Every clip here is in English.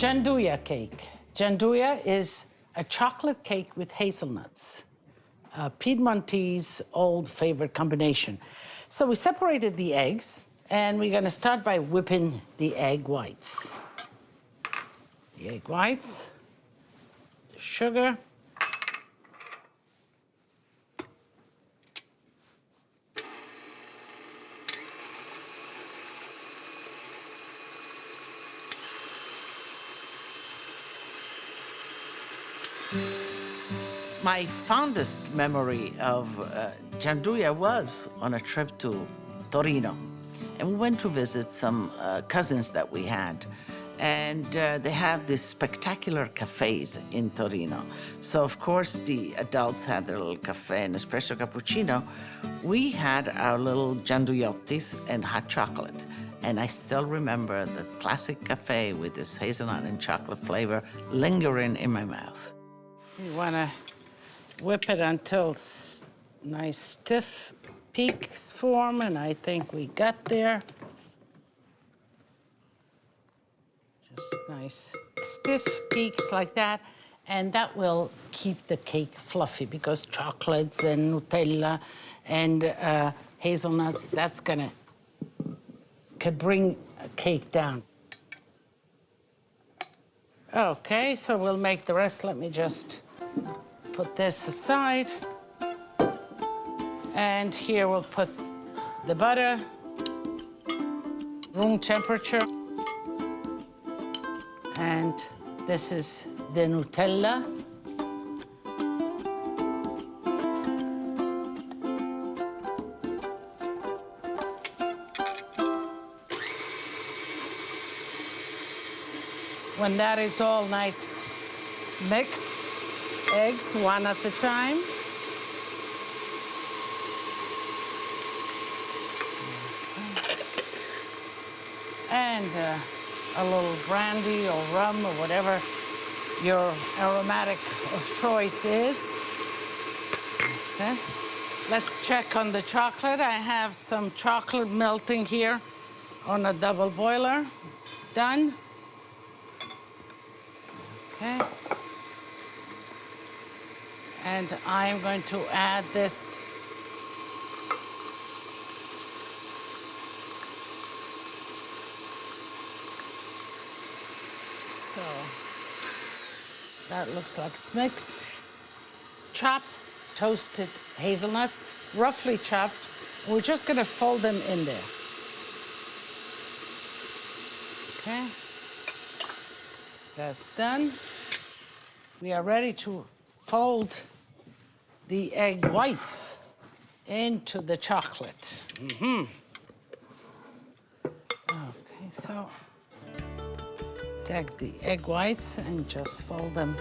Gianduja cake. Gianduja is a chocolate cake with hazelnuts. Piedmontese old favorite combination. So we separated the eggs, and we're gonna start by whipping the egg whites. The egg whites, the sugar, my fondest memory of Gianduja was on a trip to Torino. And we went to visit some cousins that we had. And they have these spectacular cafes in Torino. So, of course, the adults had their little cafe and espresso cappuccino. We had our little gianduiottis and hot chocolate. And I still remember the classic cafe with this hazelnut and chocolate flavor lingering in my mouth. You want to whip it until nice stiff peaks form, and I think we got there. Just nice stiff peaks like that, and that will keep the cake fluffy because chocolates and Nutella and hazelnuts, could bring a cake down. Okay, so we'll make the rest. Let me just put this aside. And here we'll put the butter, room temperature. And this is the Nutella. When that is all nice mixed, eggs one at a time. And a little brandy or rum or whatever your aromatic of choice is. That's it. Let's check on the chocolate. I have some chocolate melting here on a double boiler. It's done. Okay. And I'm going to add this so that looks like it's mixed. Chopped toasted hazelnuts, roughly chopped. We're just gonna fold them in there. Okay. That's done. We are ready to fold the egg whites into the chocolate. Okay, so take the egg whites and just fold them.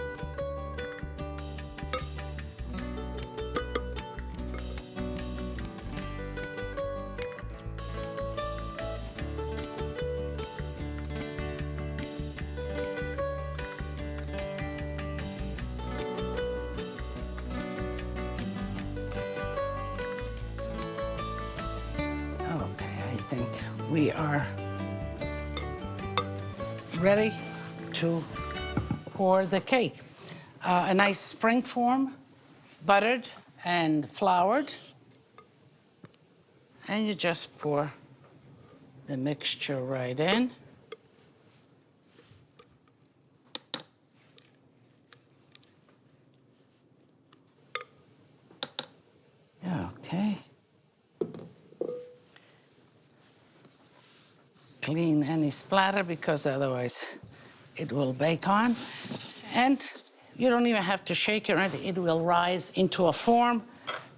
I think we are ready to pour the cake. A nice spring form, buttered and floured. And you just pour the mixture right in. Okay. Clean any splatter because otherwise it will bake on. And you don't even have to shake it, right? It will rise into a form.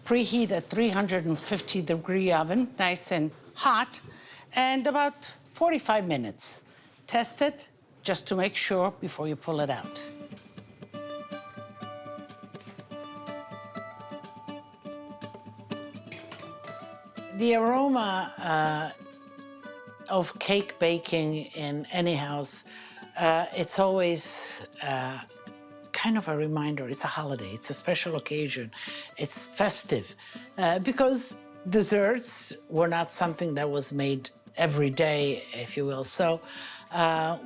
Preheat at 350-degree oven, nice and hot, and about 45 minutes. Test it just to make sure before you pull it out. The aroma of cake baking in any house, it's always kind of a reminder. It's a holiday, it's a special occasion, it's festive. Because desserts were not something that was made every day, if you will. So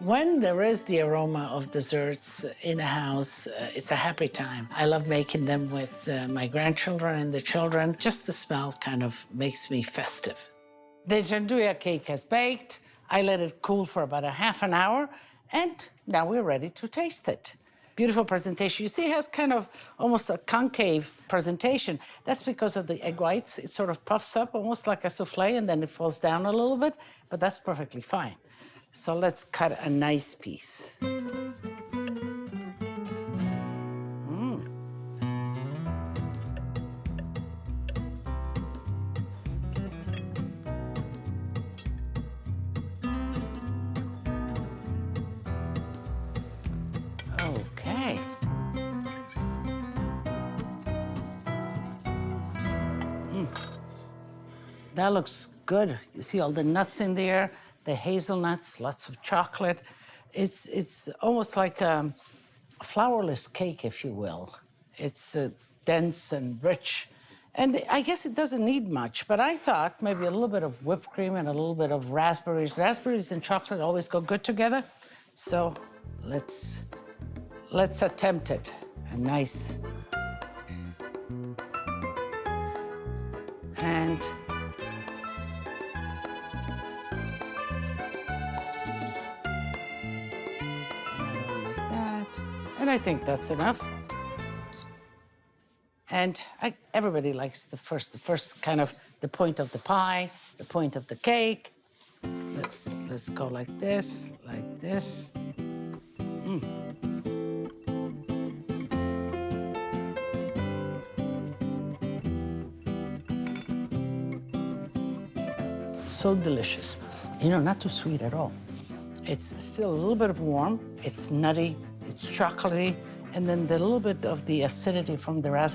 When there is the aroma of desserts in a house, it's a happy time. I love making them with my grandchildren and the children. Just the smell kind of makes me festive. The gianduja cake has baked. I let it cool for about a half an hour, and now we're ready to taste it. Beautiful presentation. You see it has kind of almost a concave presentation. That's because of the egg whites. It sort of puffs up almost like a souffle, and then it falls down a little bit, but that's perfectly fine. So let's cut a nice piece. Okay. That looks good. You see all the nuts in there, the hazelnuts, lots of chocolate. It's almost like a flourless cake, if you will. It's dense and rich. And I guess it doesn't need much, but I thought maybe a little bit of whipped cream and a little bit of raspberries. Raspberries and chocolate always go good together. So let's attempt it. A nice. And like that. And I think that's enough. And everybody likes the first kind of the point of the pie, the point of the cake. Let's go like this, like this. So delicious. You know, not too sweet at all. It's still a little bit of warm. It's nutty, it's chocolatey, and then the little bit of the acidity from the raspberry